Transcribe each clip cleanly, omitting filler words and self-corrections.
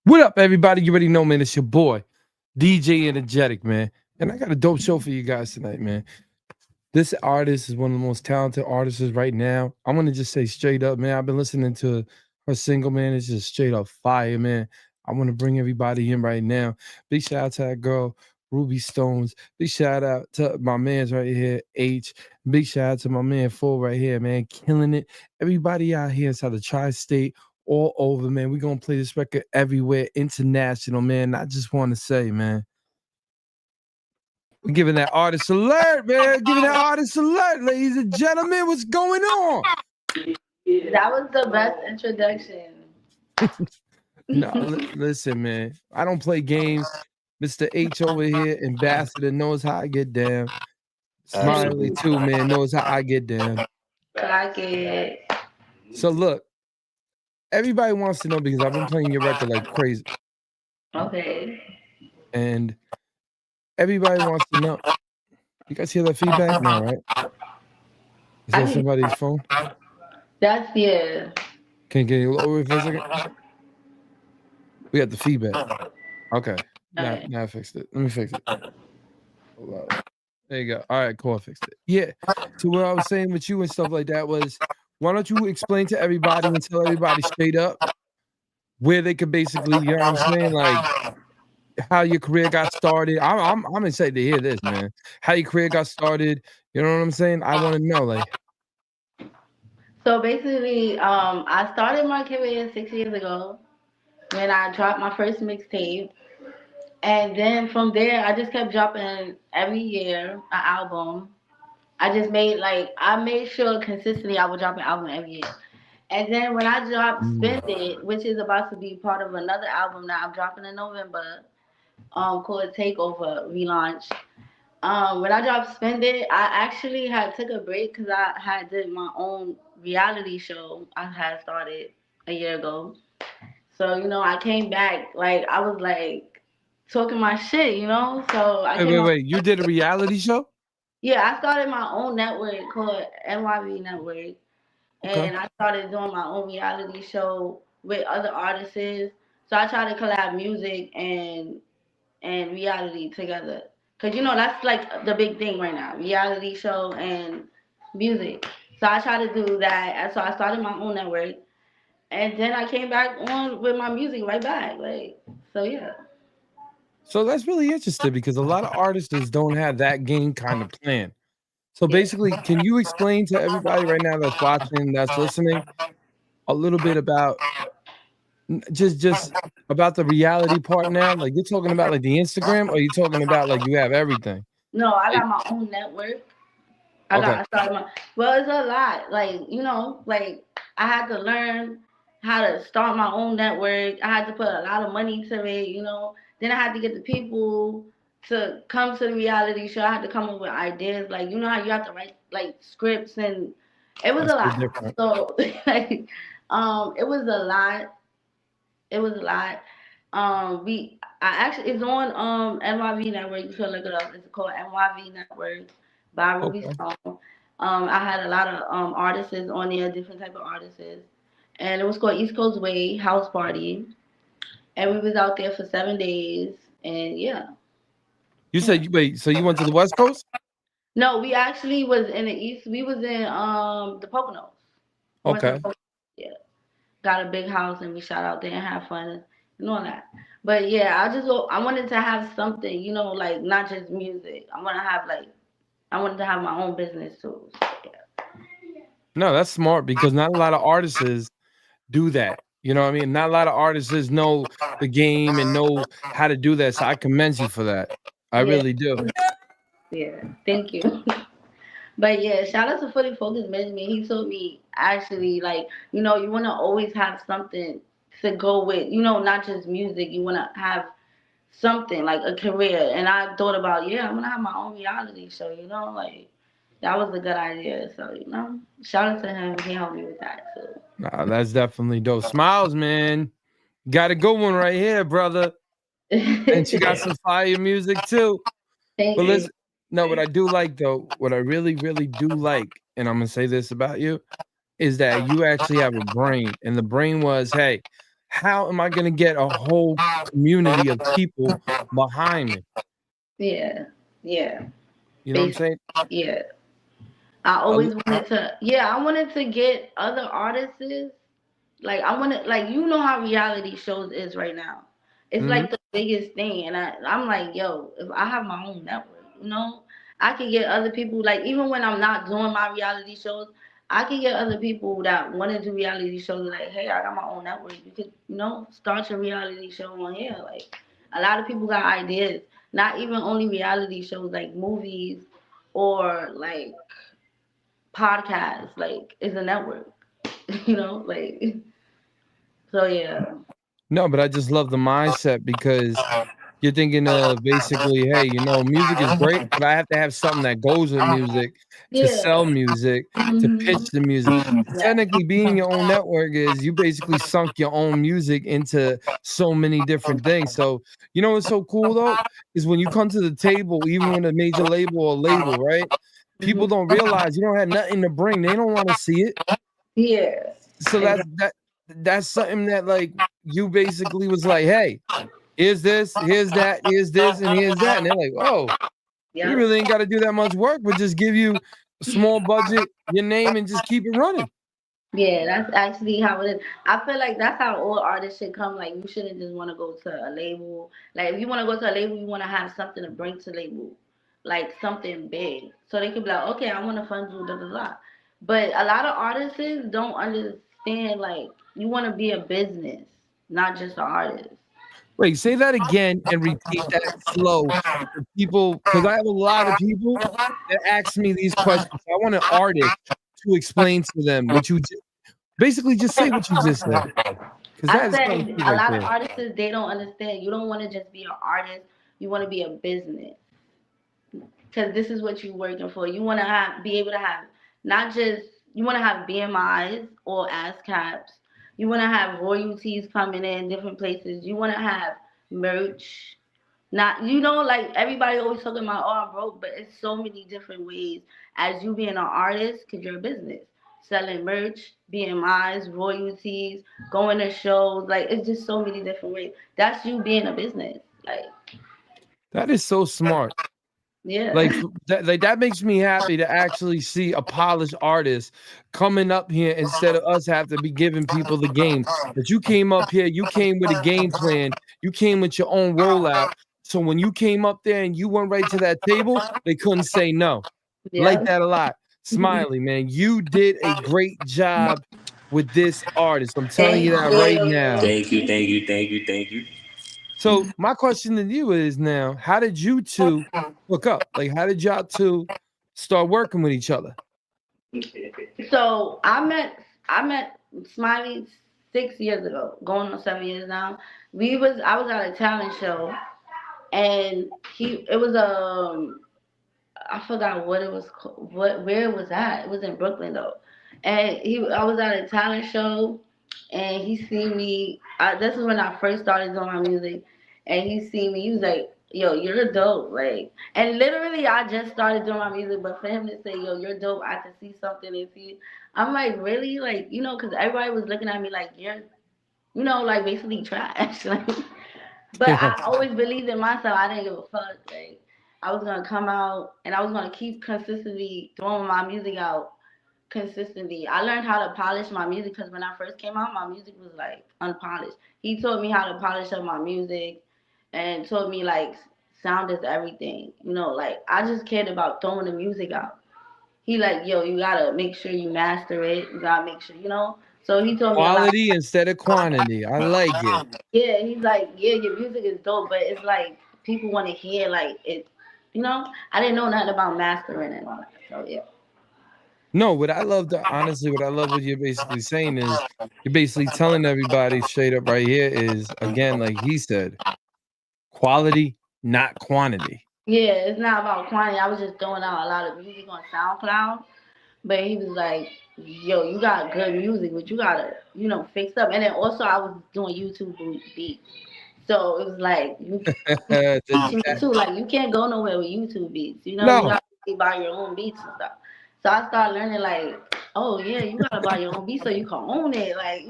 What up, everybody? You already know, man. It's your boy, djenjetic, man. And I got a dope show for you guys tonight, man. This artist is one of the most talented artists right now. I'm gonna just say straight up, man. I've been listening to her single, man. It's just straight up fire, man. I want to bring everybody in right now. Big shout out to that girl, Ruby Stones. Big shout out to my man's right here, H. Big shout out to my man Full right here, man. Killing it. Everybody out here inside the tri-state, all over, man. We're gonna play this record everywhere, international, man. I just want to say, man. We're giving that artist alert, man. Giving that artist alert, ladies and gentlemen. What's going on? That was the best introduction. No, listen, man. I don't play games. Mr. H over here, ambassador, knows how I get down. Smiley too, man, knows how I get down. Clock it. So look, everybody wants to know because I've been playing your record like crazy, Okay. and everybody wants to know. You guys hear that feedback? No, right? Is I that can, somebody's phone? that's yeah. Can you get it lower for a second? We got the feedback. Okay. Okay. Now I fixed it. Let me fix it. Hold on. There you go. All right, cool. I fixed it. Yeah. So what I was saying with you and stuff like that was, why don't you explain to everybody and tell everybody straight up where they could basically, you know what I'm saying, like how your career got started. I'm excited to hear this, man. How your career got started. You know what I'm saying? I want to know, like, So basically, I started my career 6 years ago when I dropped my first mixtape, and then from there, I just kept dropping every year an album. I made sure consistently I would drop an album every year. And then when I dropped mm, Spend It, which is about to be part of another album that I'm dropping in November, called Takeover relaunch. When I dropped Spend It, I actually had took a break because I had did my own reality show I had started a year ago. So I came back like I was like talking my shit. So I came out. wait. You did a reality show? Yeah, I started my own network called NYV Network, Okay. and I started doing my own reality show with other artists. So I try to collab music and reality together. Cause that's like the big thing right now, reality show and music. So I try to do that. And so I started my own network, and then I came back on with my music right back. Like so, yeah. So that's really interesting because a lot of artists don't have that game kind of plan. So Yeah. basically, can you explain to everybody right now that's watching, that's listening, a little bit about just about the reality part now? Like you're talking about like the Instagram, or you talking about like you have everything? No, I Like, got my own network. okay, I started my. Well, it's a lot. Like like I had to learn how to start my own network. I had to put a lot of money to it. Then I had to get the people to come to the reality show. I had to come up with ideas. Like how you have to write like scripts, and it was that's a so lot. different. So like, it was a lot. It was a lot. I actually it's on NYV Network. You should look it up. It's called NYV Network by Ruby Okay. Stone. I had a lot of artists on there, different type of artists, and it was called East Coast Way House Party, and we was out there for 7 days, and yeah, You yeah. said wait, so you went to the West Coast? No, we actually was in the East. We was in the Poconos. We went to the Okay. Poconos. Yeah, got a big house, and we shot out there and had fun and all that. But yeah, I wanted to have something, like not just music. I wanted to have my own business too. So, yeah. No, that's smart because not a lot of artists do that. You know what I mean? Not a lot of artists know the game and know how to do that. So I commend you for that. I Yeah, really do. yeah. Thank you. But yeah, shout out to Fully Focused Management. He told me actually, like, you want to always have something to go with, not just music. You want to have something like a career. And I thought about, yeah, I'm going to have my own reality show, like that was a good idea. So, shout out to him. He helped me with that too. Nah, that's definitely dope. Smiles, man. Got a good one right here, brother. And she got some fire music too. But Thank you. listen, no, what I do like though, what I really, really do like, and I'm gonna say this about you, is that you actually have a brain. And the brain was, hey, how am I gonna get a whole community of people behind me? Yeah, yeah, You know what I'm basically, saying? yeah. I A always wanted to, yeah, I wanted to get other artists. Like I want to, like you know how reality shows is right now. It's mhm. like the biggest thing, and I'm like, yo, if I have my own network, I can get other people. Like even when I'm not doing my reality shows, I can get other people that want to do reality shows. Like, hey, I got my own network. You could, start your reality show on here. Like a lot of people got ideas. Not even only reality shows, like movies or like podcasts. Like it's a network. Like so yeah. No, but I just love the mindset because you're thinking of basically, hey, music is great, but I have to have something that goes with music to sell Yeah. music, to pitch Hmm. the music. And Yeah. technically, being your own network is you basically sunk your own music into so many different things. So, what's so cool though is when you come to the table, even with a major label or label, right? People Hmm. don't realize you don't have nothing to bring. They don't want to see it. Yeah. So that's something that like you basically was like, hey, here's this, here's that, here's this, and here's that. And they're like, oh, we Yep. really ain't got to do that much work, but just give you a small budget, your name, and just keep it running. Yeah, that's actually how it is. I feel like that's how all artists should come. Like you shouldn't just want to go to a label. Like if you want to go to a label, you want to have something to bring to the label, like something big, so they can be like, okay, I want to fund you, blah blah blah. But a lot of artists don't understand. Like you want to be a business, not just an artist. Wait, say that again and repeat that slow for people, because I have a lot of people that ask me these questions. I want an artist to explain to them what you basically just say what you just said, because I that is something said key a right lot of there. artists they don't understand. You don't want to just be an artist. You want to be a business because this is what you're working for. You want to be able to have not just you want to have BMIs or ASCAPs. You want to have royalties coming in different places. You want to have merch. Not like everybody always talking about oh I'm broke, but it's so many different ways as you being an artist because you're a business selling merch, BMIs, royalties, going to shows. Like it's just so many different ways. That's you being a business. Like That is so smart. Like yeah. that makes me happy to actually see a polished artist coming up here instead of us have to be giving people the game. But you came up here, you came with a game plan, you came with your own rollout. So when you came up there and you went right to that table, they couldn't say no. Like Yeah. that a lot. Smiley, man, you did a great job with this artist. I'm telling you Thank that right now. you. Thank you, thank you, thank you, thank you. So my question to you is now, how did you two hook up? Like, how did y'all two start working with each other? So I met Smiley 6 years ago, going on 7 years now. I was at a talent show and he it was I forgot what it was where it was at. It was in Brooklyn though. And I was at a talent show and he seen me. This is when I first started doing my music, and he seen me. He was like, "Yo, you're dope!" Like, and literally, I just started doing my music, but for him to say, "Yo, you're dope," I could see something in you. I'm like, really, like, because everybody was looking at me like you're, like basically trash. Like, but Yeah. I always believed in myself. I didn't give a fuck. Like, I was gonna come out and I was gonna keep consistently throwing my music out consistently. I learned how to polish my music because when I first came out, my music was like unpolished. He taught me how to polish up my music and taught me like sound is everything. Like I just cared about throwing the music out. He like, yo, you gotta make sure you master it. You gotta make sure. So he told me a lot. Quality instead of quantity. I like it. Yeah, he's like, yeah, your music is dope, but it's like people want to hear like it. I didn't know nothing about mastering and all that. So yeah. No, what I love what you're basically saying is you're basically telling everybody straight up right here is again, like he said, quality, not quantity. Yeah, it's not about quantity. I was just throwing out a lot of music on SoundCloud, but he was like, "Yo, you got good music, but you gotta, fix up." And then also, I was doing YouTube beats, so it was like you The- teaching me that- too. Like you can't go nowhere with YouTube beats. You no, gotta buy your own beats and stuff. So I started learning like, oh yeah, you gotta buy your own beats so you can own it. Like.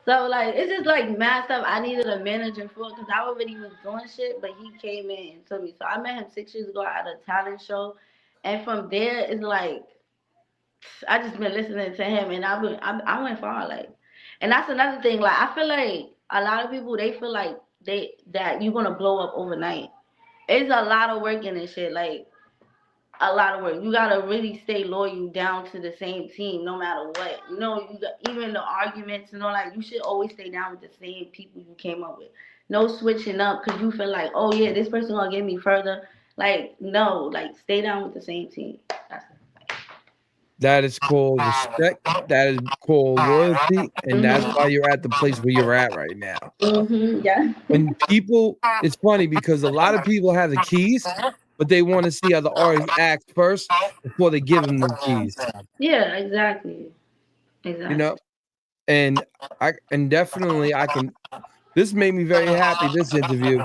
So like it's just like mad stuff I needed a manager for because I already was doing shit, but he came in and took me. So I met him 6 years ago at a talent show, and from there it's like I just been listening to him, and I went far like, and that's another thing. Like I feel like a lot of people they feel like that you're gonna blow up overnight. It's a lot of work in this shit. Like a lot of work. You gotta really stay loyal down to the same team, no matter what. You know, you got, even the arguments, like you should always stay down with the same people you came up with. No switching up because you feel like, oh yeah, this person gonna get me further. Like no, like stay down with the same team. That's That is called respect. That is called loyalty, and that's why you're at the place where you're at right now. Yeah. When people, it's funny because a lot of people have the keys, but they want to see how the artist acts first before they give them the keys. Yeah, exactly. You Exactly. know, and definitely I can. This made me very happy, this interview,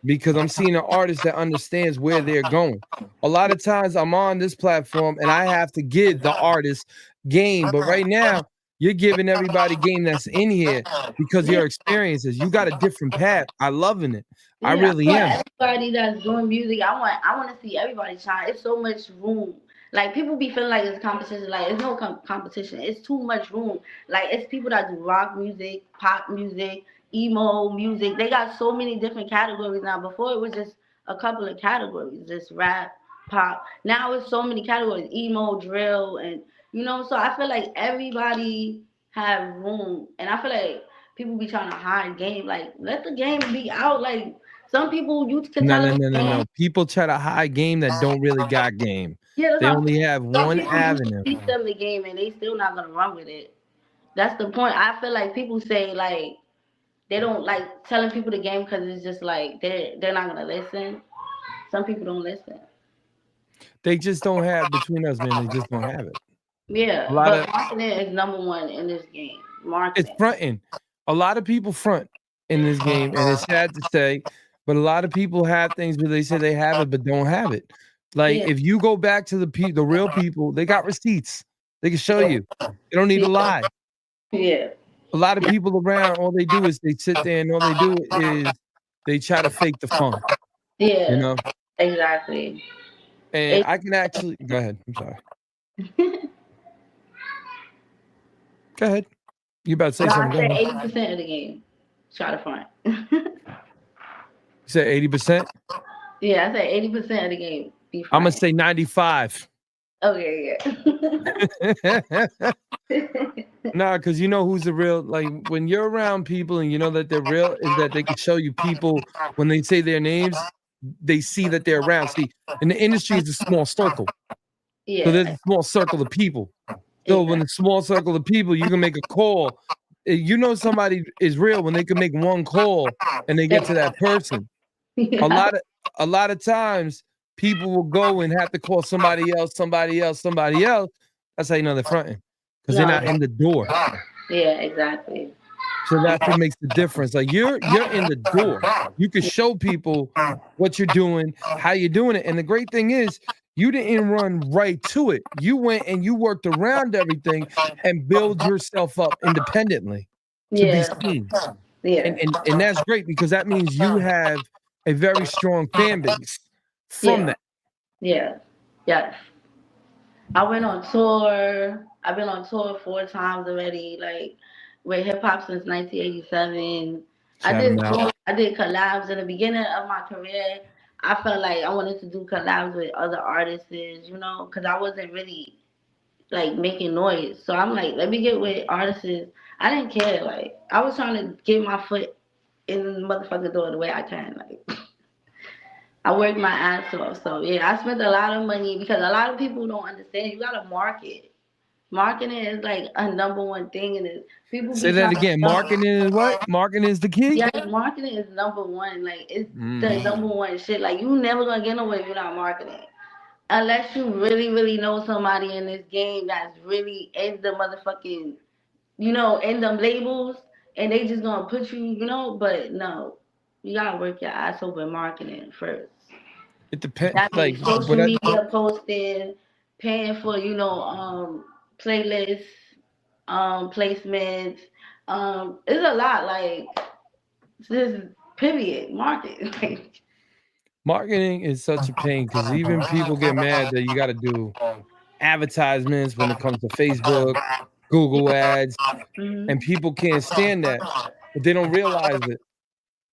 because I'm seeing an artist that understands where they're going. A lot of times I'm on this platform and I have to give the artist game, but right now you're giving everybody game that's in here because of Yeah. your experiences. You got a different path. I loving it. I Yeah, I really want am. everybody that's doing music. I want to see everybody shine. It's so much room. Like people be feeling like it's competition. Like it's no competition. It's too much room. Like it's people that do rock music, pop music, emo music. They got so many different categories now. Before it was just a couple of categories, just rap, pop. Now it's so many categories, emo, drill, and So I feel like everybody have room, and I feel like people be trying to hide game. Like let the game be out. Like some people you can No, tell no, them no, no, game. no. People try to hide game that don't really got game. Yeah, that's They what I'm only saying. have Some one people you can avenue. teach them the game and they still not gonna run with it. That's the point. I feel like people say like they don't like telling people the game because it's just like they're not gonna listen. Some people don't listen. They just don't have between us, man. They just don't have it. A Yeah, lot but of marketing is number one in this game. it's Marketing. fronting. A lot of people front in this game, and it's sad to say, but a lot of people have things where they say they have it but don't have it. Like Yeah, if you go back to the real people, they got receipts. They can show yeah, you. They don't need to yeah, lie. yeah, A lot of people around, all they do is they sit there and all they do is they try to fake the funk, you yeah. know? Exactly. And I can actually go ahead. I'm sorry. Go ahead. You about to say No, something. I Go said ahead. 80% of the game. Try to front. You said 80%? Yeah, I said 80% of the game. Be I'm gonna fronting. say 95. Okay, yeah. Nah, because you know who's the real. Like when you're around people and you know that they're real, is that they can show you people when they say their names, they see that they're around. See, in the industry, it's a small circle, so there's Yeah, a small circle of people. So when exactly. the small circle of people, you can make a call. You know somebody is real when they can make one call and they get to that person. A Yeah, lot of a lot of times, people will go and have to call somebody else, somebody else, somebody else. That's how you know they're fronting because they're no, not in the door. yeah, exactly. So that's what makes the difference. Like you're in the door. You can show people what you're doing, how you're doing it. And the great thing is you didn't run right to it. You went and you worked around everything and build yourself up independently to be Yeah, seen. And yeah, and that's great because that means you have a very strong fan base from yeah, that. yeah, yes. I went on tour. I've been on tour 4 times already, like with hip hop since 1987. I Shout did them out. tour, I did collabs in the beginning of my career. I felt like I wanted to do collabs with other artists, because I wasn't really like making noise. So I'm like, let me get with artists. I didn't care. Like I was trying to get my foot in the motherfucking door the way I can. Like I worked my ass off. So yeah, I spent a lot of money because a lot of people don't understand. You gotta market. Marketing is like a number one thing, and people Say be that trying to again. sell. Marketing is what? Marketing is the key? Yeah, marketing is number one. Like it's the Mm. number one shit. Like you never gonna get nowhere if you're not marketing. Unless you really, really know somebody in this game that's really in the motherfucking, in them labels, and they just gonna put you, but no, you gotta work your ass over in marketing first. It depends. That Like means social what I media posting, paying for, playlists, placements, It's a lot. Like this period market. Like, Marketing is such a pain because even people get mad that you got to do advertisements when it comes to Facebook, Google ads, mhm. and people can't stand that, but they don't realize it.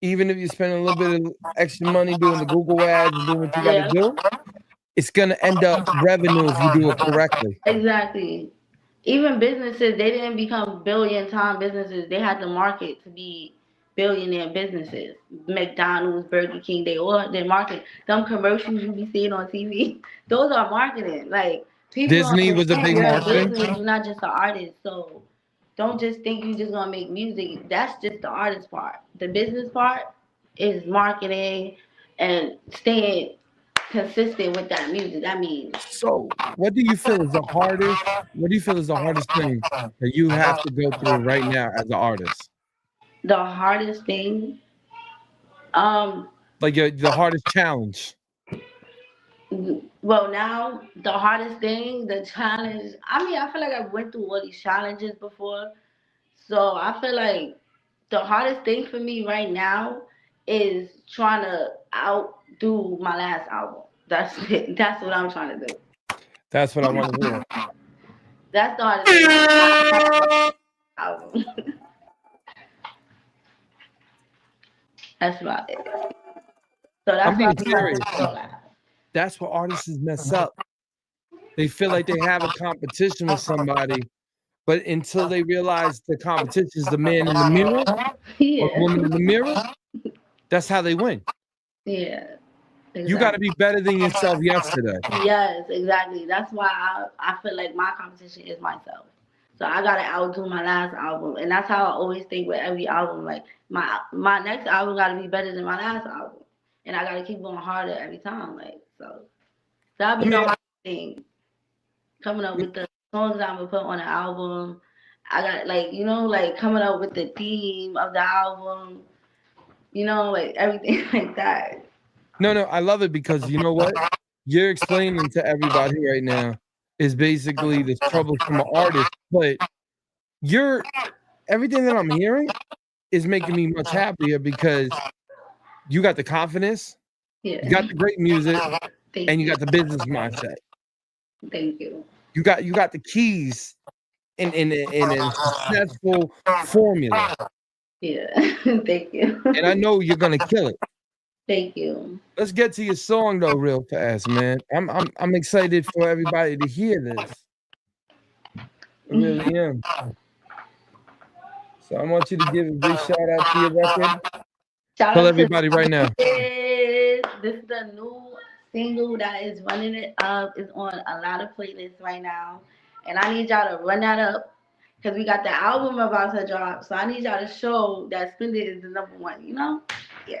Even if you spend a little bit of extra money doing the Google ads and doing what you got to Yeah, do, it's gonna end up revenue if you do it correctly. exactly. Even businesses, they didn't become billion time businesses. They had the market to be billionaire businesses. McDonald's, Burger King, they all they market. Them commercials you be seeing on TV, those are marketing. Like people don't Disney was a understand big you're a marketing. business, you're not just an artist. So don't just think you just gonna make music. That's just the artist part. The business part is marketing and staying consistent with that music. That means So, what do you feel is the hardest? What do you feel is the hardest thing that you have to go through right now as an artist? the hardest thing. Um, Like the hardest challenge. well, now the hardest thing, the challenge. I mean, I feel like I went through all these challenges before, so I feel like the hardest thing for me right now is trying to outdo my last album. That's it. That's what I'm trying to do. That's what I want to hear. That's the hardest thing. Album. That's about it. So I'm that's why being I'm trying serious. to do that. That's what artists mess up. They feel like they have a competition with somebody, but until they realize the competition is the man in the mirror or Yeah. woman in the mirror, that's how they win. Yeah. You got to Exactly. be better than yourself yesterday. Yes, exactly. That's why I feel like my competition is myself. So I gotta outdo my last album, and that's how I always think with every album. Like my next album gotta be better than my last album, and I gotta keep going harder every time. Like so, that'll Let be the me hardest thing. Coming up with the songs that I'm gonna put on the album. I got like like coming up with the theme of the album. Like everything like that. No, I love it because you know what? You're explaining to everybody right now is basically the troubles from an artist, but you're everything that I'm hearing is making me much happier because you got the confidence, you Yeah. got the great music, Thank and you you. got the business mindset. Thank you. You got the keys in a successful formula, Yeah. Thank you. and I know you're gonna kill it. Thank you. Let's get to your song though, real fast, man. I'm excited for everybody to hear this. I really am. So I want you to give a big shout out to your record. Shout Tell out to everybody right now. this is the new single that is running it up. It's on a lot of playlists right now. And I need y'all to run that up because we got the album about to drop. So I need y'all to show that Spend It is the number one. Yeah.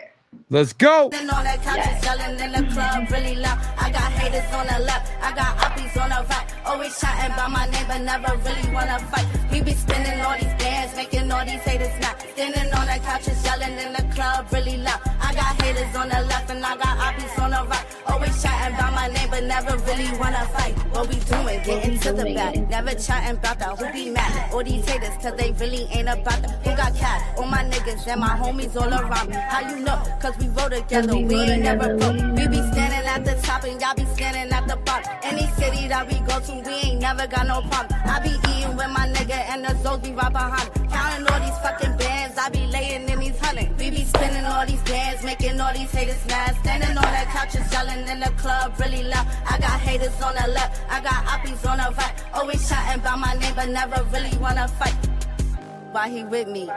Let's go. On that couch Yes. and yelling in the club really loud. I got haters on the left, I got uppies on the right. Always chatting about my name, but never really wanna fight. We be spinning all these bands, making all these haters mad. Standing on the couch and yelling in the club really loud. I got haters on the left and I got uppies on the right. Always chatting about my name, but never really wanna fight. What we doing? Getting to the back. Never chatting about that. Who be mad? All these haters, cause they really ain't about that. Who got cat? All my niggas and my homies all around me. How you know? Cause we roll together, we ain't never broke. We be standing at the top and y'all be standing at the bottom. Any city that we go to, we ain't never got no problem. I be eating with my nigga and the Zoes be right behind me. Counting all these fucking bands, I be laying in these hundreds. We be spinning all these bands, making all these haters mad. Standing on that couch and yelling in the club really loud. I got haters on the left, I got uppies on the right. Always chatting about my name, but never really wanna fight. Why he with me?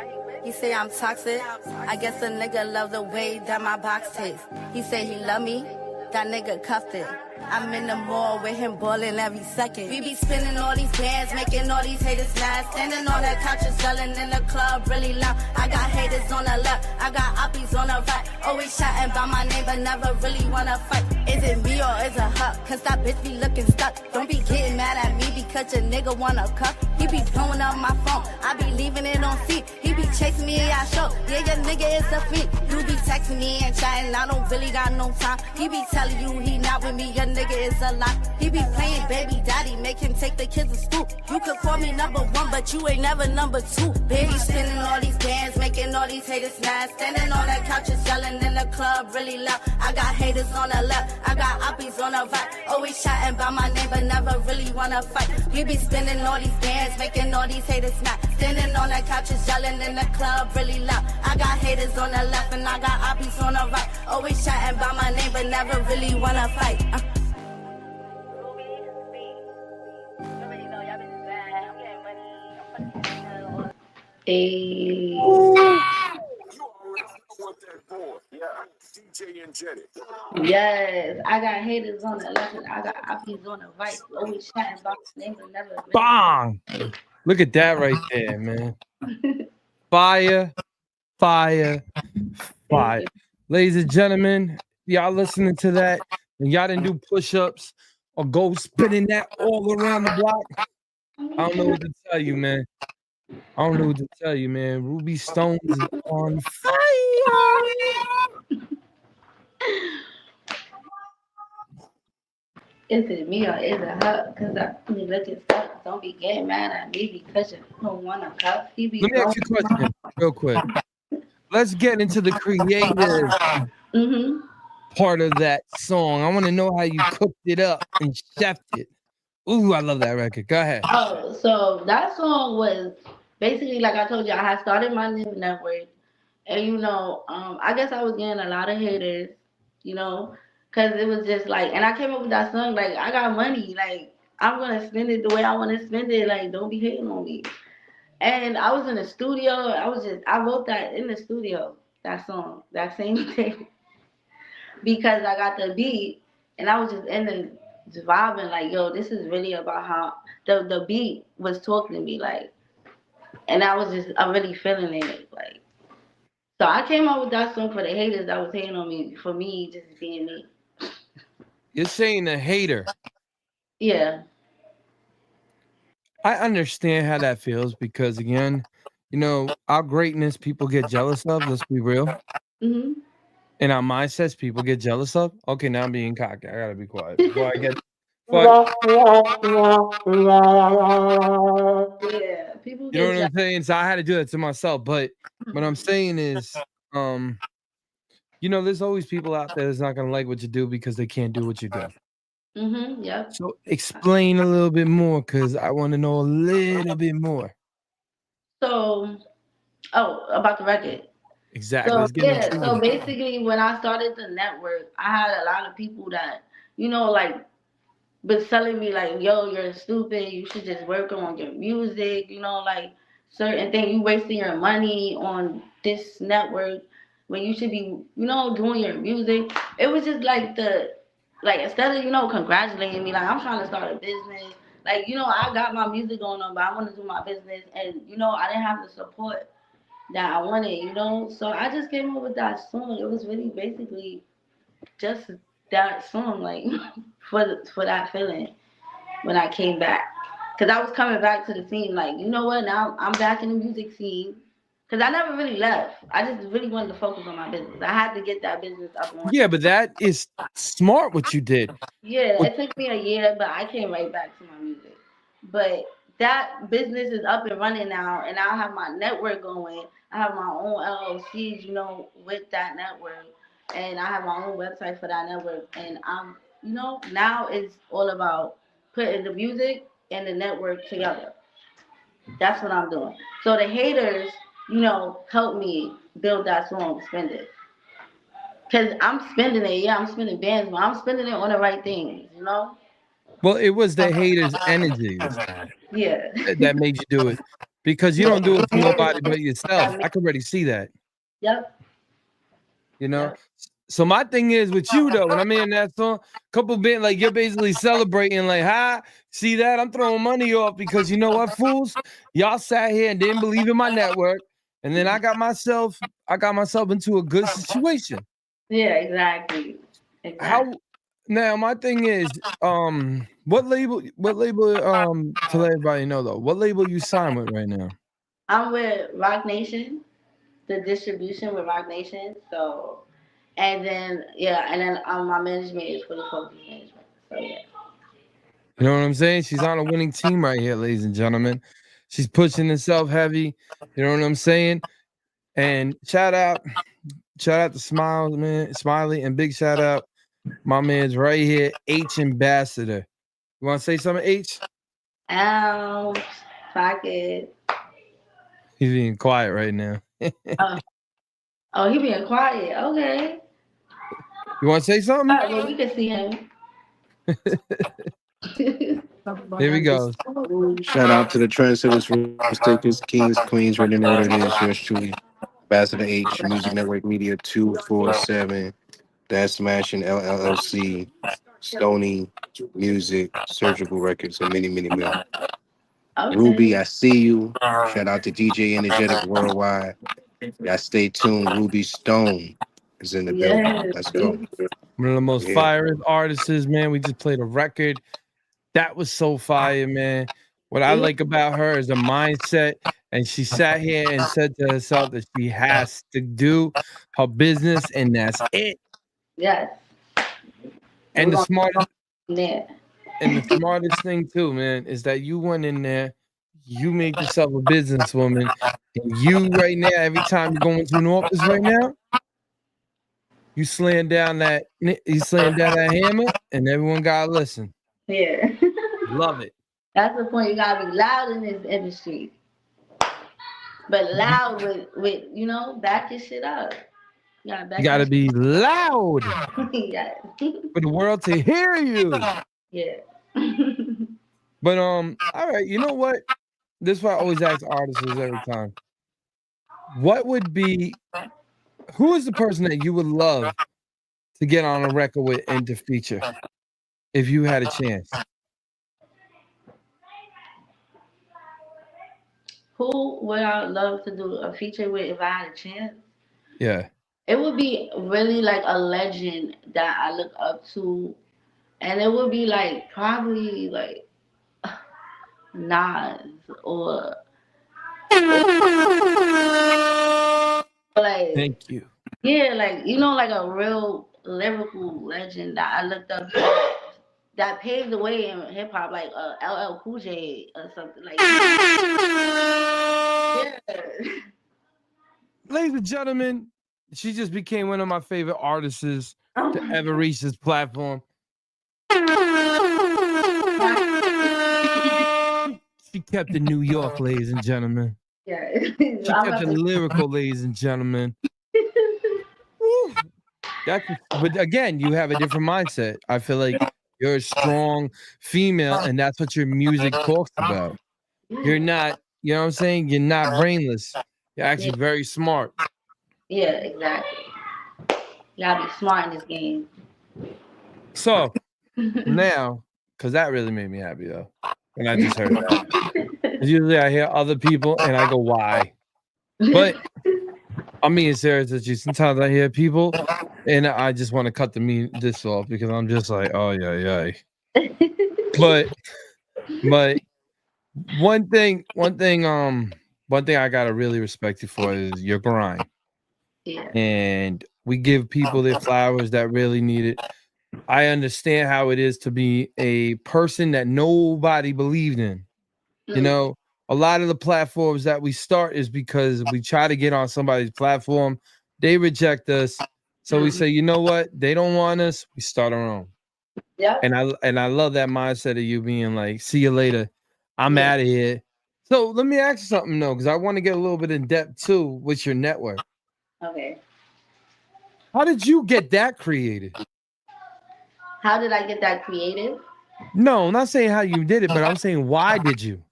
He say I'm toxic. I guess a nigga love the way that my box tastes. He say he love me. That nigga cuffed it. I'm in the mall with him ballin' every second. We be spinning all these bands, making all these haters mad. Standing on that couch and yelling in the club really loud. I got haters on the left, I got uppies on the right. Always chatting about my name, but never really wanna fight. Is it me or is it her? Cause that bitch be looking stuck. Don't be getting mad at me because your nigga wanna cuff. He be blowing up my phone, I be leaving it on C. He be chasing me, I show. Yeah, your nigga is a freak. You be texting me and chatting, I don't really got no time. He be telling you he not with me, your nigga is a lie. He be playing baby daddy, make him take the kids to school. You could call me number one, but you ain't never number two. Baby spinning all these bands, making all these haters mad. Standing on that couch is yelling in the club really loud. I got haters on the left, I got oppies on the right. Always chatting about my name, but never really wanna fight. We be spinning all these bands, making all these haters mad. Standing on that couch is yelling in the club really loud. I got haters on the left and I got oppies on the right. Always chatting about my name, but never really wanna fight. Hey. Djenjetic. Yes, I got haters on the left and I got oppies on the right. Always chatting about my name, but never really. Bang! Look at that right there, man. Fire, fire, fire. Ladies and gentlemen, y'all listening to that and y'all didn't do push-ups or go spinning that all around the block. I don't know what to tell you, man. I don't know what to tell you, man. Ruby Stones is on fire. Is it me or is it her? Because I be looking stuck. Don't be getting mad at me because you don't want to cuff. He be Let me ask you a question real quick. Let's get into the creative part of that song. I want to know how you cooked it up and chefed it. Ooh, I love that record. Go ahead. Oh, so that song was basically, like I told you, I had started my new network. And, you know, I guess I was getting a lot of haters, you know, because it was just like, and I came up with that song, like, I got money. Like, I'm going to spend it the way I want to spend it. Like, don't be hating on me. And I was in the studio. I wrote that in the studio, that song, that same day, because I got the beat and I was just in the just vibing, like, yo, this is really about how the beat was talking to me, like, and I'm really feeling it, like. So I came up with that song for the haters that was hating on me, for me just being me. You're saying a hater. Yeah. I understand how that feels because, again, you know, our greatness people get jealous of. Let's be real. Mhm. And our mindsets people get jealous of. Okay, now I'm being cocky. I gotta be quiet before I get. Yeah, people You know get what jealous. I'm saying? So I had to do that to myself. But what I'm saying is, you know, there's always people out there that's not gonna like what you do because they can't do what you do. Yep. So explain a little bit more because I want to know a little bit more. So, about the record. Exactly. So Let's get yeah, into so it. basically when I started the network, I had a lot of people that, you know, like was telling me like, yo, you're stupid, you should just work on your music, you know, like certain things, you wasting your money on this network when you should be, you know, doing your music. It was just like instead of, you know, congratulating me, like I'm trying to start a business. Like, you know, I got my music going on, but I want to do my business and, you know, I didn't have the support that I wanted, you know. So I just came up with that song. It was really basically just that song, like for that feeling when I came back, cause I was coming back to the scene. Like, you know what? Now I'm back in the music scene. Cause I never really left. I just really wanted to focus on my business. I had to get that business up and running. Yeah, but that is smart what you did. Yeah, What- it took me a year, but I came right back to my music. But that business is up and running now, and I have my network going. I have my own LLCs, you know, with that network, and I have my own website for that network. And you know, now it's all about putting the music and the network together. That's what I'm doing. So the haters, you know, help me build that song, spend it. Cause I'm spending it, yeah, I'm spending bands, but I'm spending it on the right things, you know? Well, it was the haters' energies Yeah. that made you do it because you don't do it for nobody but yourself. I can already see that, Yep. you know. Yep. So my thing is with you though, when I'm in that song, couple bit like you're basically celebrating, like, ha, see that? I'm throwing money off because you know what, fools? Y'all sat here and didn't believe in my network, and then I got myself into a good situation. Yeah, exactly. How now my thing is, what label to let everybody know though, what label you sign with right now? I'm with Rock Nation, the distribution with Rock Nation. So, and then my management is for the focus management. So yeah. You know what I'm saying? She's on a winning team right here, ladies and gentlemen. She's pushing herself heavy. You know what I'm saying? And shout out to Smiles, man, Smiley, and big shout out, my man's right here, H Ambassador. You want to say something, H? Pocket. He's being quiet right now. Oh, oh, he being quiet. Okay. You want to say All something? right, well, we can see him. Here we go. Shout out to the trendsetters, risk takers, kings, queens, right in the order it is. Yours truly, Ambassador H, Music Network Media 247. That's Smashing LLC, Stony Music, Surgical Records, and many, many more. Okay. Ruby, I see you. Shout out to DJ Energetic Worldwide. Y'all stay tuned. Ruby Stone is in the building. Yes. Let's go. One of the most Yeah. fire artists, man. We just played a record. That was so fire, man. What I like about her is the mindset. And she sat here and said to herself that she has to do her business, and that's it. Yes. And the smartest Yeah. and the smartest thing too, man, is that you went in there, you made yourself a businesswoman, and you right now, every time you go into an office right now, you slaying down that hammer, and everyone gotta listen. Yeah. Love it. That's the point. You gotta be loud in this industry. But loud with back your shit up. You gotta be loud yeah. for the world to hear you. Yeah. But all right, you know what? This is what I always ask artists every time. Who is the person that you would love to get on a record with and to feature if you had a chance? Who would I love to do a feature with if I had a chance? Yeah. It would be really like a legend that I look up to. And it would be like probably like Nas or like Thank you. yeah, like like a real lyrical legend that I looked up to that paved the way in hip hop, like LL Cool J or something like that. Yeah. Ladies and gentlemen, she just became one of my favorite artists to ever reach this platform. She kept it New York, ladies and gentlemen. Yeah. She kept it lyrical, ladies and gentlemen. Woo. But again, you have a different mindset. I feel like you're a strong female, and that's what your music talks about. You're not, you know what I'm saying? You're not brainless. You're actually very smart. Yeah, exactly. You gotta be smart in this game. So now, because that really made me happy though. And I just heard that. Usually I hear other people and I go, why? But I'm being serious with you. Sometimes I hear people and I just want to cut this off because I'm just like, oh yeah. But one thing I gotta really respect you for is your grind. Yeah. And we give people their flowers that really need it. I understand how it is to be a person that nobody believed in. You know, a lot of the platforms that we start is because we try to get on somebody's platform. They reject us. So we say, you know what? They don't want us. We start our own. Yeah. And I love that mindset of you being like, see you later. I'm out of here. So let me ask you something though, because I want to get a little bit in depth too with your network. Okay. How did you get that created? How did I get that creative? No, I'm not saying how you did it, but I'm saying why did you?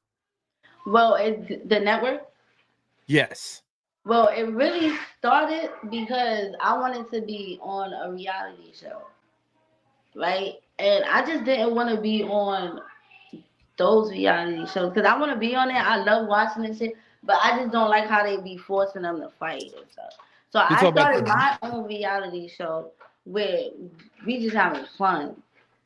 Well, it's the network. Yes. Well, it really started because I wanted to be on a reality show, right? And I just didn't want to be on those reality shows because I want to be on it. I love watching this shit, but I just don't like how they be forcing them to fight and stuff. So I started my own reality show where we just having fun.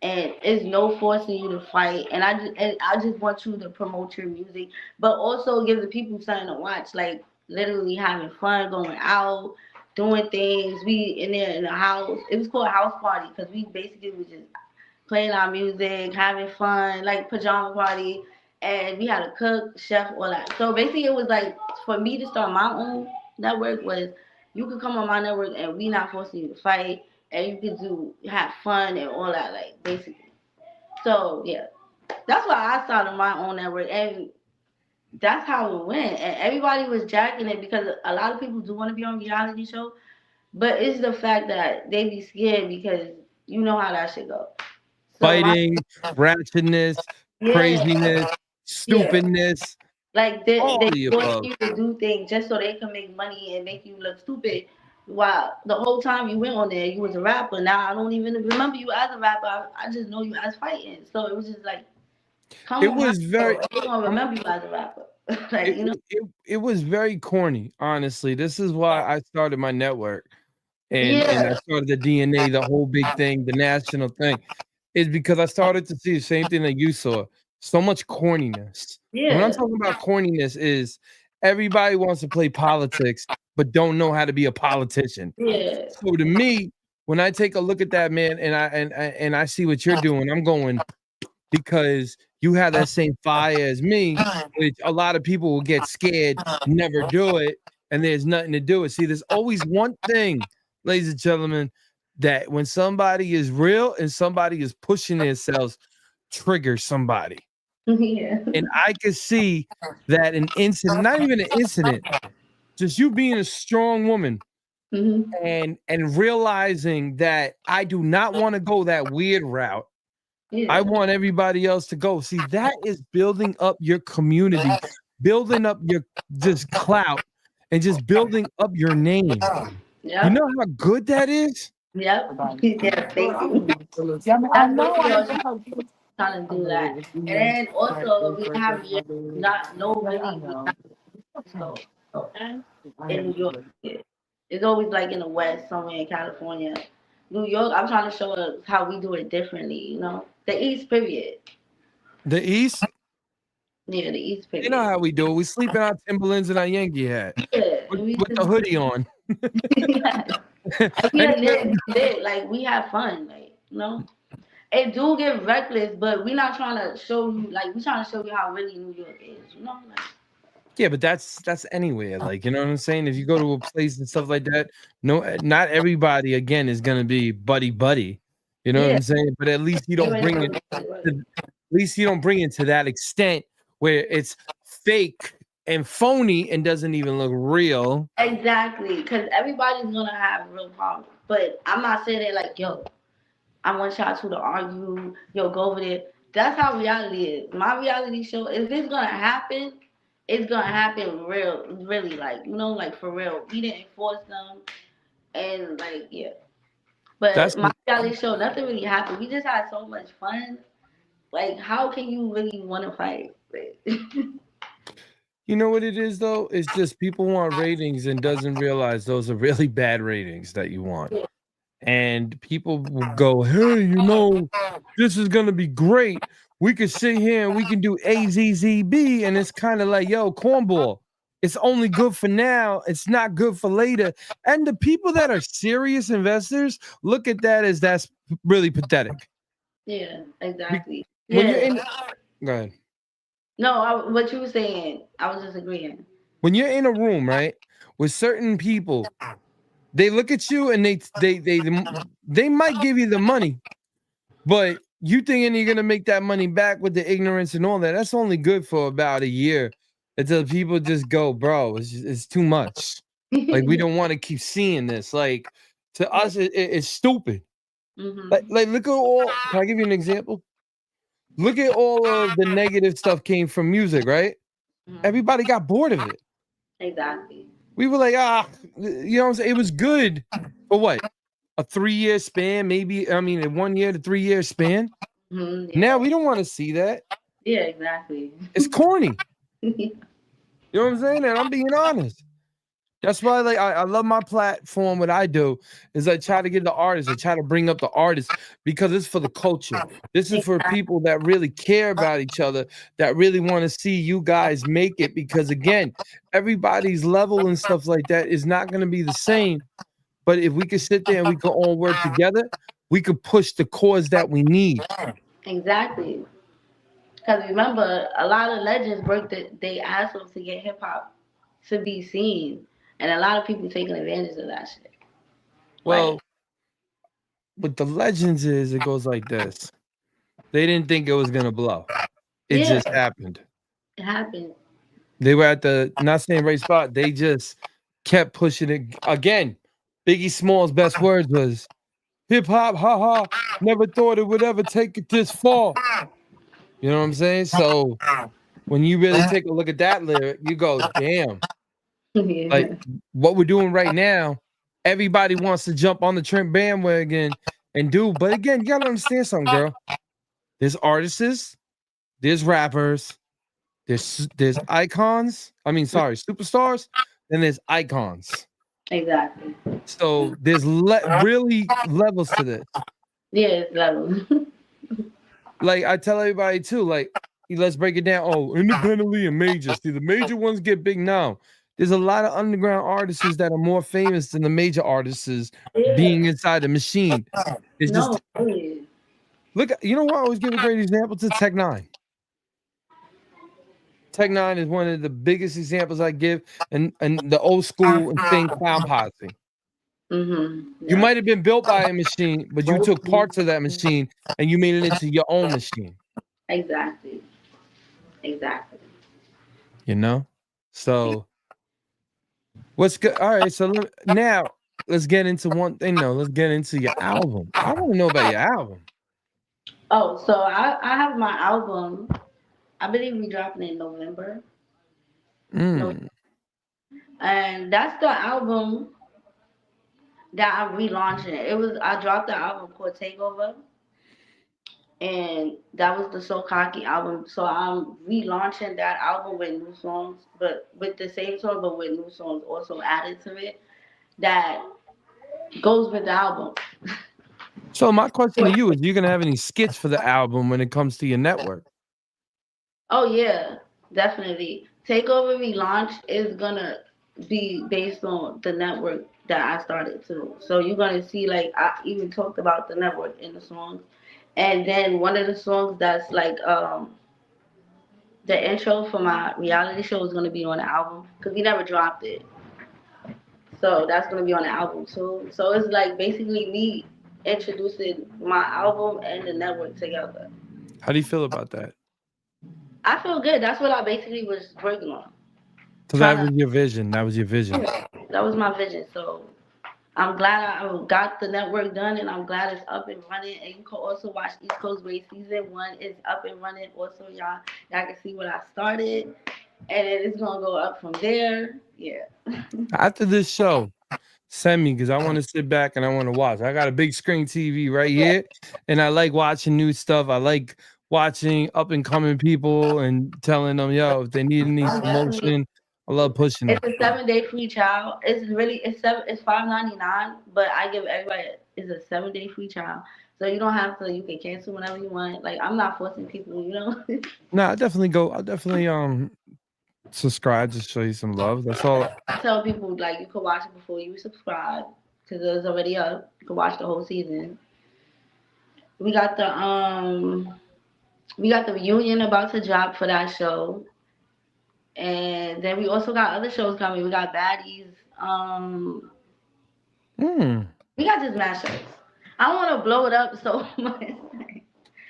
and it's no forcing you to fight. And I just want you to promote your music, but also give the people something to watch, like literally having fun, going out, doing things. We in there in the house. It was called a house party because we basically was just playing our music, having fun, like pajama party, and we had a cook, chef, all that. So basically, it was like for me to start my own network was you could come on my network and we not forcing you to fight, and you could have fun and all that, like basically. So yeah, that's why I started my own network, and that's how it went. And everybody was jacking it because a lot of people do want to be on reality show, but it's the fact that they be scared because you know how that shit go. So my Fighting, ratchetness, yeah, craziness, yeah. stupidness, Like they all they the force above. you to do things just so they can make money and make you look stupid. While the whole time you went on there, you was a rapper. Now I don't even remember you as a rapper. I just know you as fighting. So it was just like, come It on, my was show. very They gonna um, remember you as a rapper. Like it, you know. it was very corny, honestly. This is why I started my network. And I Yeah, started the DNA, the whole big thing, the national thing, is because I started to see the same thing that you saw. So much corniness. And when I'm yeah, talking about corniness is everybody wants to play politics, but don't know how to be a politician. yeah. So to me, when I take a look at that man and I see what you're doing, I'm going because you have that same fire as me, which a lot of people will get scared, never do it, and there's nothing to do it. See, there's always one thing, ladies and gentlemen, that when somebody is real and somebody is pushing themselves, triggers somebody. Yeah. And I can see that an incident, not even an incident, just you being a strong woman Hmm. and realizing that I do not want to go that weird route. I Yeah. want everybody else to go. See, that is building up your community, building up your just clout, and just building up your name. You Yep. know how good that is? Yep. Yeah. Thank you. That's really all she trying to do that. And then also we have here not no really we not so in New York. Yeah. It's always like in the West, somewhere in California. New York, I'm trying to show us how we do it differently, you know? The East period. The East, Yeah, the East you know period. how we do it. We sleep in our Timberlands and our Yankee hat Yeah. with, And we with the just hoodie on. and we are Anywhere lit, lit, like we have fun, like, you know? It do get reckless, but we not trying to show you like we trying to show you how really New York is, you know? Like, Yeah, but that's anywhere. Like, you know what I'm saying? If you go to a place and stuff like that, no, not everybody again is gonna be buddy buddy. You know what yeah, I'm saying? But at least you they don't ready bring for it the right. to, at least you don't bring it to that extent where it's fake and phony and doesn't even look real. Exactly, because everybody's gonna have real problems. But I'm not saying it like, yo, I want y'all two to argue, yo, go over there. That's how reality is. My reality show, if it's gonna happen, it's gonna happen real, really, like, you know, like for real. We didn't force them, and like, yeah. That's But my reality show, nothing really happened. We just had so much fun. Like, how can you really want to fight? Like, you know what it is though? It's just people want ratings and doesn't realize those are really bad ratings that you want. And people will go, hey, you know, this is gonna be great. We could sit here and we can do AZZB, and it's kind of like, yo, cornball. It's only good for now. It's not good for later. And the people that are serious investors look at that as that's really pathetic. yeah, Be- exactly. When you're Yeah. in, go ahead. No, what you were saying, I was just agreeing. When you're in a room, right, with certain people, they look at you and they might give you the money, but you thinking you're gonna make that money back with the ignorance and all that, that's only good for about a year until people just go, bro, it's too much. Like, we don't want to keep seeing this. Like, to us, it's stupid. Hmm. Like, look at all, can I give you an example? Look at all of the negative stuff came from music, right? Hmm. Everybody got bored of it. Exactly. We were like, you know what I'm saying? It was good for what? A 3-year span, maybe. I mean, a 1 year to 3 year span. Hmm. Now Yeah. we don't want to see that. Yeah. Exactly. It's corny. You know what I'm saying? And I'm being honest. That's why, like, I love my platform. What I do is I try to get the artists, I try to bring up the artists because it's for the culture. This is for people that really care about each other, that really want to see you guys make it. Because again, everybody's level and stuff like that is not going to be the same. But if we could sit there and we could all work together, we could push the cause that we need. Exactly. Because remember, a lot of legends worked they ass off to get hip hop to be seen, and a lot of people taking advantage of that shit. Like, Well, what the legends is, it goes like this. They didn't think it was gonna blow. It yeah, just happened. it happened. They were at the not saying right spot. They just kept pushing it again. Biggie Small's best words was hip hop, haha. Never thought it would ever take it this far. You know what I'm saying? So when you really take a look at that lyric, you go, damn. Like Yeah. what we're doing right now, everybody wants to jump on the trend bandwagon and do. But again, you gotta understand something, girl. There's artists, there's rappers, there's icons. I mean, sorry, superstars, and there's icons. Exactly. So there's really levels to this. Yeah, it's levels. Like I tell everybody too, like let's break it down. Oh, independently and major. See, the major ones get big now. There's a lot of underground artists that are more famous than the major artists being Yeah. inside the machine. It's No, just really. look. You know what? I always give a great example to Tech Nine. Tech Nine is one of the biggest examples I give, and the old school Insane Clown Posse. Mm-hmm. You Yeah. might have been built by a machine, but you took parts of that machine and you made it into your own machine. Exactly. Exactly. You know? So what's good? All right, so now let's get into one thing though. Let's get into your album. I want to know about your album. Oh, so I have my album. I believe we dropping it in November. No, Mm. and that's the album that I'm relaunching. It was I dropped the album called Takeover, and that was the So Cocky album. So I'm relaunching that album with new songs, but with the same song, but with new songs also added to it. That goes with the album. So my question to you is: you gonna have any skits for the album when it comes to your network? Oh yeah, definitely. Takeover relaunch is gonna be based on the network that I started too. So you're gonna see like I even talked about the network in the songs. And then one of the songs that's like the intro for my reality show is gonna be on the album because we never dropped it. So that's gonna be on the album too. So it's like basically me introducing my album and the network together. How do you feel about that? I feel good. That's what I basically was working on. So that Trying was your vision. That was your vision. to that was my vision. So I'm glad I got the network done, and I'm glad it's up and running. And you can also watch East Coast Way season 1 is up and running. Also, y'all can see what I started, and then it's gonna go up from there. Yeah. After this show, send me because I want to sit back and I want to watch. I got a big screen TV right Yeah. here, and I like watching new stuff. I like watching up and coming people and telling them, yo, if they need any I'm definitely. promotion, I love pushing It's them. a 7 day free trial. It's $5.99, but I give everybody it's a 7 day free trial. So you don't have to. You can cancel whenever you want. Like I'm not forcing people. You know. No, I definitely go. I'll definitely subscribe to show you some love. That's all. I tell people like you could watch it before you subscribe because it's already up. You can watch the whole season. We got the reunion about to drop for that show, and then we also got other shows coming. We got Baddies. Mm. We got just mad shows. I don't want to blow it up so much.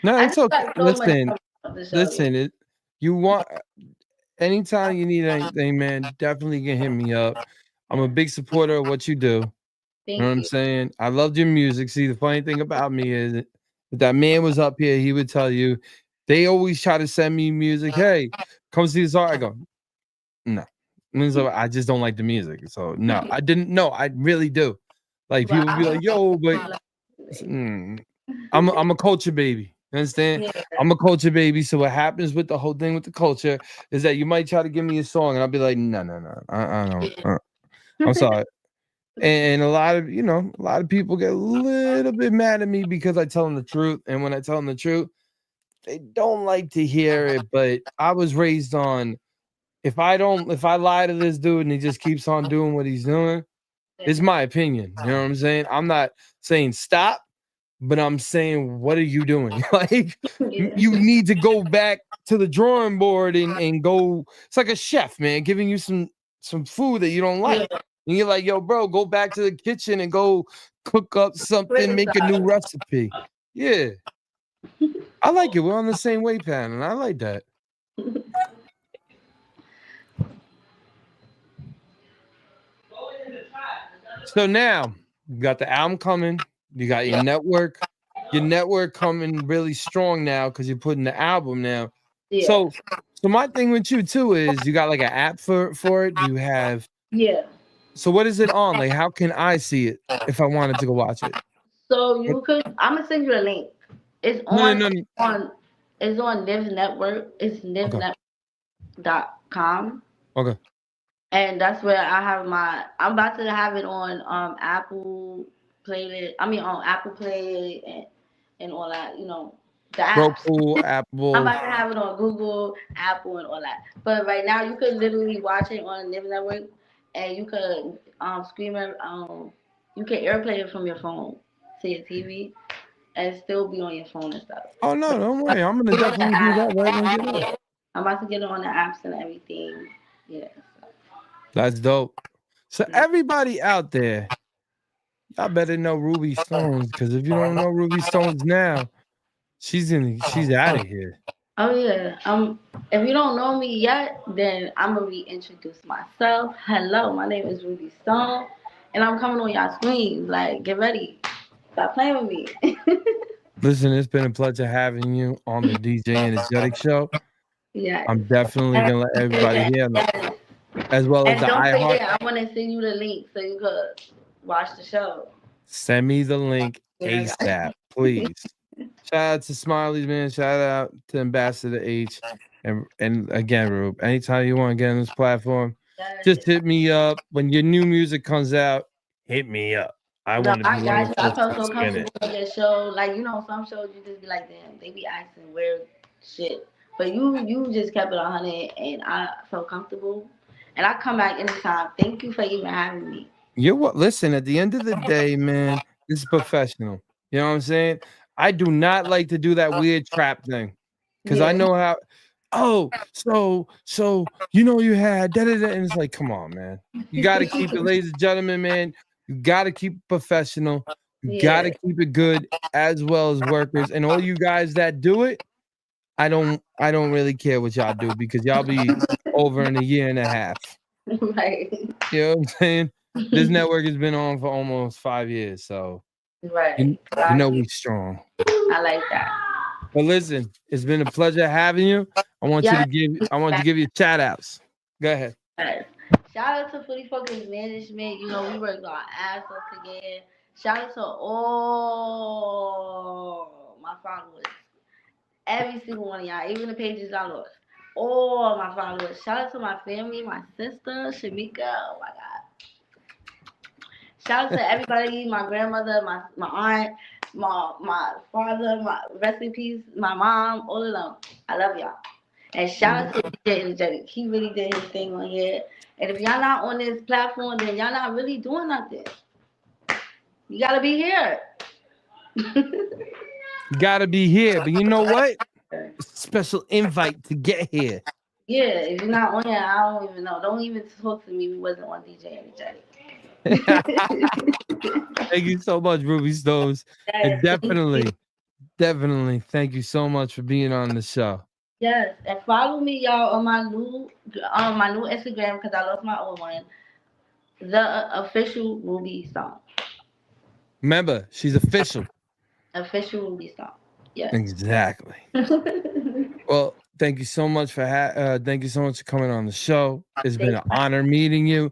No, I it's just okay. got so much Listen, coming up the show. listen. You want anytime you need anything, man. Definitely can hit me up. I'm a big supporter of what you do. You know Thank what I'm you. saying? I loved your music. See, the funny thing about me is if that man was up here, he would tell you they always try to send me music. Hey, come see this art. I go, no. And so I just don't like the music. So no, I didn't know. I really do. Like But people be like, yo, but I'm a culture baby. You understand? yeah, I'm a culture baby. So what happens with the whole thing with the culture is that you might try to give me a song and I'll be like, no, I don't. I'm sorry. And a lot of people get a little bit mad at me because I tell them the truth. And when I tell them the truth, they don't like to hear it. But I was raised on if I lie to this dude and he just keeps on doing what he's doing, it's my opinion. You know what I'm saying? I'm not saying stop, but I'm saying, what are you doing? Like, you need to go back to the drawing board and go. It's like a chef, man, giving you some food that you don't like. And you're like, yo, bro, go back to the kitchen and go cook up something, make a new recipe. Yeah. I like it. We're on the same way pattern. I like that. So now you got the album coming. You got your network. Your network coming really strong now because you're putting the album now. Yeah. So my thing with you too is you got like an app for it. Do you have? Yeah. So what is it on? Like, how can I see it if I wanted to go watch it? So you could. I'm gonna send you a link. It's on It's on Niv's Network. It's nivnetwork.com. Okay. And that's where I have I'm about to have it on Apple Playlist. I mean on Apple Play and all that, the apps. Roku, Apple. I'm about to have it on Google, Apple, and all that. But right now you could literally watch it on Niv Network, and you could stream it. You can AirPlay it from your phone to your TV, and still be on your phone and stuff. Oh no, don't worry. I'm gonna definitely do that right when you get it. I'm about to get it on the apps and everything. Yeah. That's dope. So everybody out there, y'all better know Ruby Stones, because if you don't know Ruby Stones now, she's out of here. Oh yeah. If you don't know me yet, then I'm gonna reintroduce myself. Hello, my name is Ruby Stone, and I'm coming on y'all screens. Like, get ready. Stop playing with me. Listen, it's been a pleasure having you on the djenjetic show. Yeah. I'm definitely gonna let everybody hear that. As well as the iHeart. I want to send you the link so you could watch the show. Send me the link ASAP, please. Shout out to Smileys, man. Shout out to Ambassador H. And again, Rube, anytime you want to get on this platform, just hit me up. When your new music comes out, hit me up. I want to be one of the I felt so comfortable on your show. Like, some shows you just be like, damn, they be asking weird shit. But you just kept it 100, and I felt comfortable. And I come back anytime. Thank you for even having me. Listen, at the end of the day, man, this is professional. You know what I'm saying? I do not like to do that weird trap thing. Because I know how, so you had da-da-da, and it's like, come on, man. You got to keep it, ladies and gentlemen, man. You got to keep it professional. You got to keep it good as well as workers. And all you guys that do it, I don't really care what y'all do, because y'all be over in a year and a half. Right. You know what I'm saying? This network has been on for almost 5 years, so right. You know we strong. I like that. But listen, it's been a pleasure having you. I want you to give you shout outs. Go ahead. Yes. Shout out to Footy Focus Management. We worked our ass off together. Shout out to all my followers. Every single one of y'all, even the pages I lost. All my followers. Shout out to my family, my sister, Shamika. Oh my God. Shout out to everybody, my grandmother, my aunt, my father, my rest in peace, my mom, all of them. I love y'all. And shout out to djenjetic. He really did his thing on here. And if y'all not on this platform, then y'all not really doing nothing. You gotta be here. You gotta be here, but you know what? It's a special invite to get here. Yeah, if you're not on here, I don't even know. Don't even talk to me. We wasn't on djenjetic. Thank you so much, Ruby Stones. Yes, and definitely thank you so much for being on the show. Yes, and follow me, y'all, on my new Instagram, because I lost my old one. The official Ruby Stone. Remember, she's official. Official Ruby Stone. Yes. Exactly. Well, thank you so much for coming on the show. It's been an honor meeting you.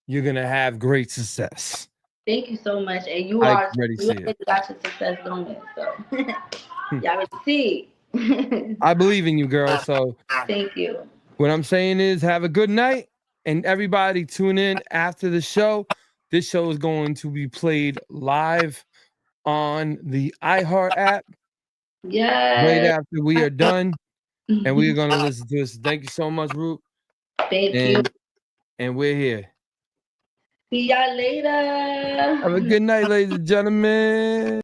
You're gonna have great success. Thank you so much, and you got your success going. So y'all will see. I believe in you, girl. So thank you. What I'm saying is, have a good night, And everybody tune in after the show. This show is going to be played live on the iHeart app right Yes. after we are done. And we are going to listen to this. Thank you so much, Root. Thank you. And we're here. See y'all later. Have a good night, ladies and gentlemen.